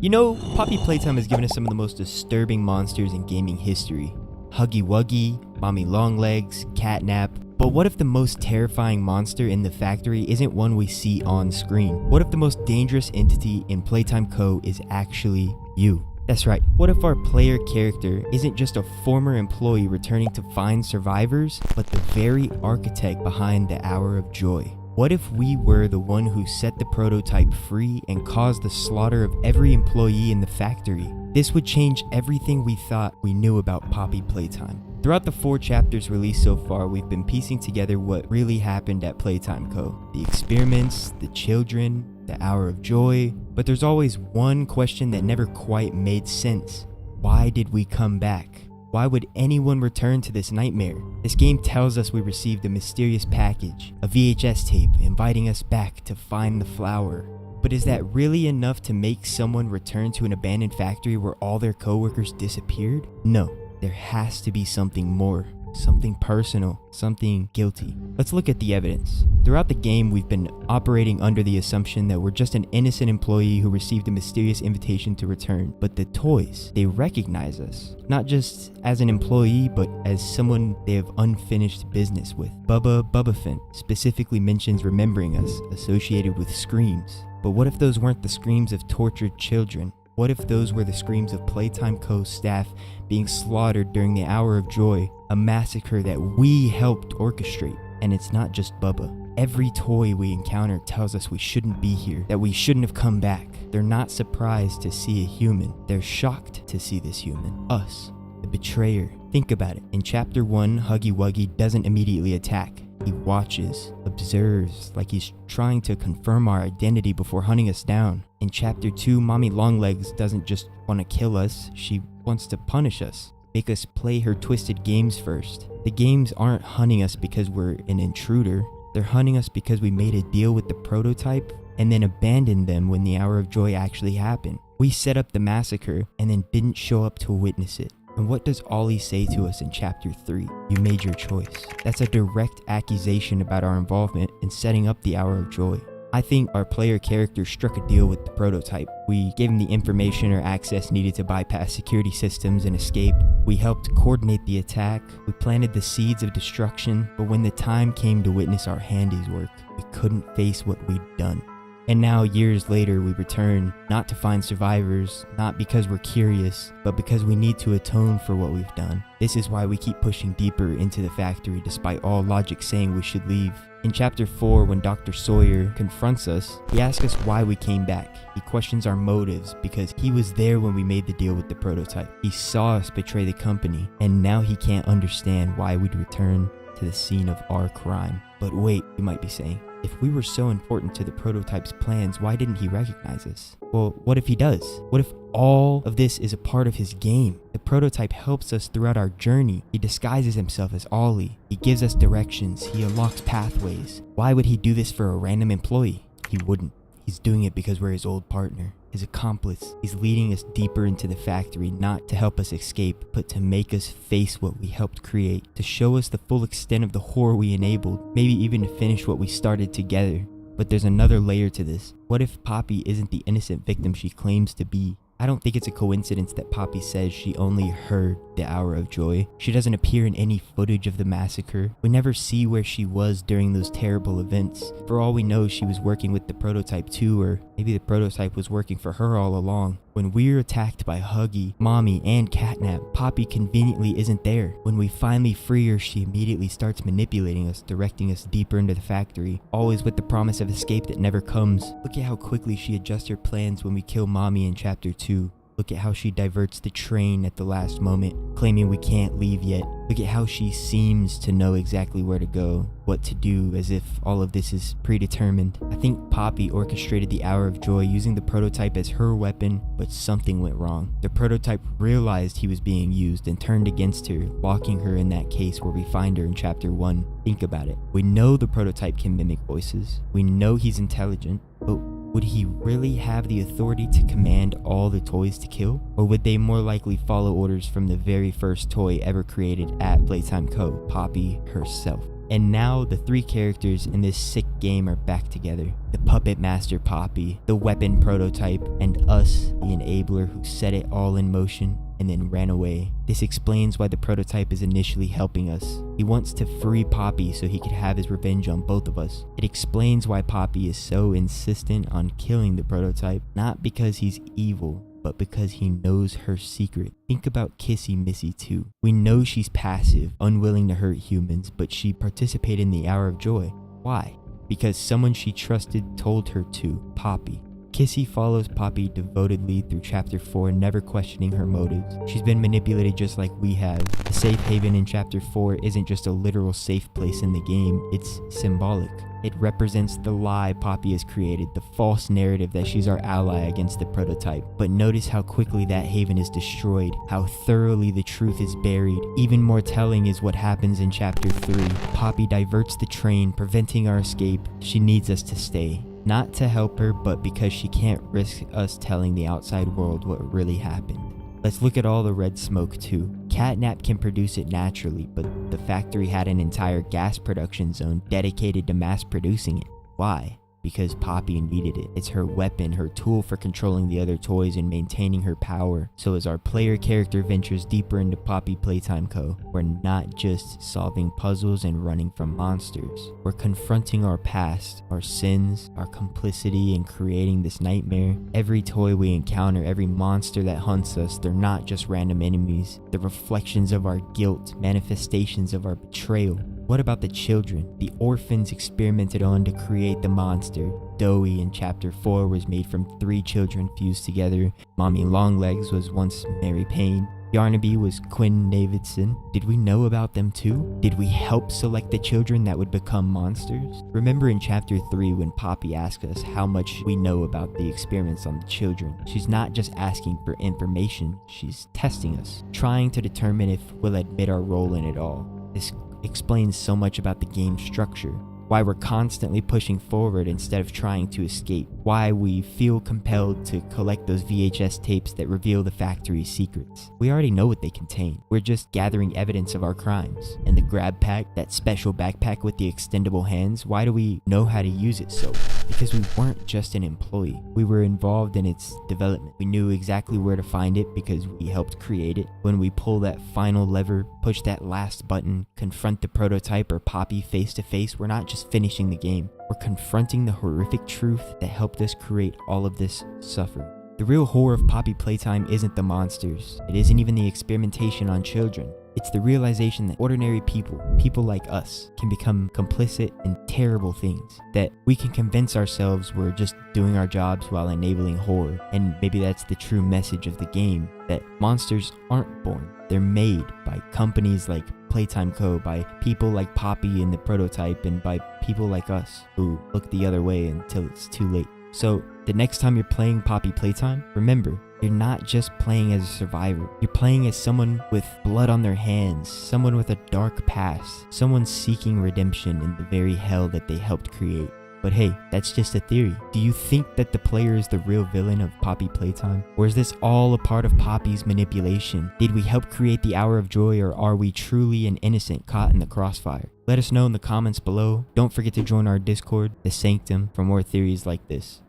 You know, Poppy Playtime has given us some of the most disturbing monsters in gaming history. Huggy Wuggy, Mommy Longlegs, Catnap. But what if the most terrifying monster in the factory isn't one we see on screen? What if the most dangerous entity in Playtime Co. is actually you? That's right, what if our player character isn't just a former employee returning to find survivors, but the very architect behind the Hour of Joy? What if we were the one who set the prototype free and caused the slaughter of every employee in the factory? This would change everything we thought we knew about Poppy Playtime. Throughout the 4 chapters released so far, we've been piecing together what really happened at Playtime Co. The experiments, the children, the Hour of Joy, but there's always one question that never quite made sense. Why did we come back? Why would anyone return to this nightmare? This game tells us we received a mysterious package, a VHS tape inviting us back to find the flower. But is that really enough to make someone return to an abandoned factory where all their coworkers disappeared? No, there has to be something more. Something personal, something guilty. Let's look at the evidence. Throughout the game, we've been operating under the assumption that we're just an innocent employee who received a mysterious invitation to return. But the toys, they recognize us, not just as an employee, but as someone they have unfinished business with. Bubbafen specifically mentions remembering us, associated with screams. But what if those weren't the screams of tortured children? What if those were the screams of Playtime Co. staff being slaughtered during the Hour of Joy, a massacre that we helped orchestrate? And it's not just Bubba. Every toy we encounter tells us we shouldn't be here, that we shouldn't have come back. They're not surprised to see a human. They're shocked to see this human. Us, the betrayer. Think about it. In Chapter 1, Huggy Wuggy doesn't immediately attack. He watches, observes, like he's trying to confirm our identity before hunting us down. In Chapter 2, Mommy Longlegs doesn't just want to kill us, she wants to punish us, make us play her twisted games first. The games aren't hunting us because we're an intruder, they're hunting us because we made a deal with the prototype and then abandoned them when the Hour of Joy actually happened. We set up the massacre and then didn't show up to witness it. And what does Ollie say to us in Chapter 3? You made your choice. That's a direct accusation about our involvement in setting up the Hour of Joy. I think our player character struck a deal with the prototype. We gave him the information or access needed to bypass security systems and escape. We helped coordinate the attack. We planted the seeds of destruction. But when the time came to witness our handiwork, we couldn't face what we'd done. And now, years later, we return, not to find survivors, not because we're curious, but because we need to atone for what we've done. This is why we keep pushing deeper into the factory despite all logic saying we should leave. In Chapter 4, when Dr. Sawyer confronts us, he asks us why we came back. He questions our motives because he was there when we made the deal with the prototype. He saw us betray the company, and now he can't understand why we'd return to the scene of our crime. But wait, you might be saying, if we were so important to the prototype's plans, why didn't he recognize us? Well, what if he does? What if all of this is a part of his game? The prototype helps us throughout our journey. He disguises himself as Ollie. He gives us directions. He unlocks pathways. Why would he do this for a random employee? He wouldn't. He's doing it because we're his old partner, his accomplice. He's leading us deeper into the factory, not to help us escape, but to make us face what we helped create, to show us the full extent of the horror we enabled, maybe even to finish what we started together. But there's another layer to this. What if Poppy isn't the innocent victim she claims to be? I don't think it's a coincidence that Poppy says she only heard the Hour of Joy. She doesn't appear in any footage of the massacre. We never see where she was during those terrible events. For all we know, she was working with the prototype too, or maybe the prototype was working for her all along. When we're attacked by Huggy, Mommy, and Catnap, Poppy conveniently isn't there. When we finally free her, she immediately starts manipulating us, directing us deeper into the factory, always with the promise of escape that never comes. Look at how quickly she adjusts her plans when we kill Mommy in Chapter 2. Look at how she diverts the train at the last moment, claiming we can't leave yet. Look at how she seems to know exactly where to go, what to do, as if all of this is predetermined. I think Poppy orchestrated the Hour of Joy using the prototype as her weapon, but something went wrong. The prototype realized he was being used and turned against her, locking her in that case where we find her in Chapter 1. Think about it. We know the prototype can mimic voices. We know he's intelligent, but would he really have the authority to command all the toys to kill? Or would they more likely follow orders from the very first toy ever created at Playtime Co., Poppy herself? And now the three characters in this sick game are back together. The puppet master Poppy, the weapon prototype, and us, the enabler who set it all in motion and then ran away. This explains why the prototype is initially helping us. He wants to free Poppy so he could have his revenge on both of us. It explains why Poppy is so insistent on killing the prototype, not because he's evil, but because he knows her secret. Think about Kissy Missy too. We know she's passive, unwilling to hurt humans, but she participated in the Hour of Joy. Why? Because someone she trusted told her to, Poppy. Kissy follows Poppy devotedly through chapter 4, never questioning her motives. She's been manipulated just like we have. The safe haven in chapter 4 isn't just a literal safe place in the game, it's symbolic. It represents the lie Poppy has created, the false narrative that she's our ally against the prototype. But notice how quickly that haven is destroyed, how thoroughly the truth is buried. Even more telling is what happens in chapter 3. Poppy diverts the train, preventing our escape. She needs us to stay. Not to help her, but because she can't risk us telling the outside world what really happened. Let's look at all the red smoke too. Catnap can produce it naturally, but the factory had an entire gas production zone dedicated to mass producing it. Why? Because Poppy needed it. It's her weapon, her tool for controlling the other toys and maintaining her power. So as our player character ventures deeper into Poppy Playtime Co., we're not just solving puzzles and running from monsters. We're confronting our past, our sins, our complicity in creating this nightmare. Every toy we encounter, every monster that hunts us, they're not just random enemies. They're reflections of our guilt, manifestations of our betrayal. What about the children? The orphans experimented on to create the monster. Doughy in chapter 4 was made from 3 children fused together. Mommy Longlegs was once Mary Payne. Yarnaby was Quinn Davidson. Did we know about them too? Did we help select the children that would become monsters? Remember in chapter 3 when Poppy asked us how much we know about the experiments on the children. She's not just asking for information, she's testing us, trying to determine if we'll admit our role in it all. This explains so much about the game's structure, why we're constantly pushing forward instead of trying to escape, why we feel compelled to collect those VHS tapes that reveal the factory's secrets. We already know what they contain. We're just gathering evidence of our crimes. And the grab pack, that special backpack with the extendable hands, why do we know how to use it so? Because we weren't just an employee. We were involved in its development. We knew exactly where to find it because we helped create it. When we pull that final lever, push that last button, confront the prototype or Poppy face to face, we're not just finishing the game. We're confronting the horrific truth that helped us create all of this suffering. The real horror of Poppy Playtime isn't the monsters. It isn't even the experimentation on children. It's the realization that ordinary people like us, can become complicit in terrible things. That we can convince ourselves we're just doing our jobs while enabling horror. And maybe that's the true message of the game, that monsters aren't born. They're made by companies like Playtime Co., by people like Poppy in the prototype, and by people like us who look the other way until it's too late. So the next time you're playing Poppy Playtime, remember, you're not just playing as a survivor. You're playing as someone with blood on their hands, someone with a dark past, someone seeking redemption in the very hell that they helped create. But hey, that's just a theory. Do you think that the player is the real villain of Poppy Playtime? Or is this all a part of Poppy's manipulation? Did we help create the Hour of Joy, or are we truly an innocent caught in the crossfire? Let us know in the comments below. Don't forget to join our Discord, The Sanctum, for more theories like this.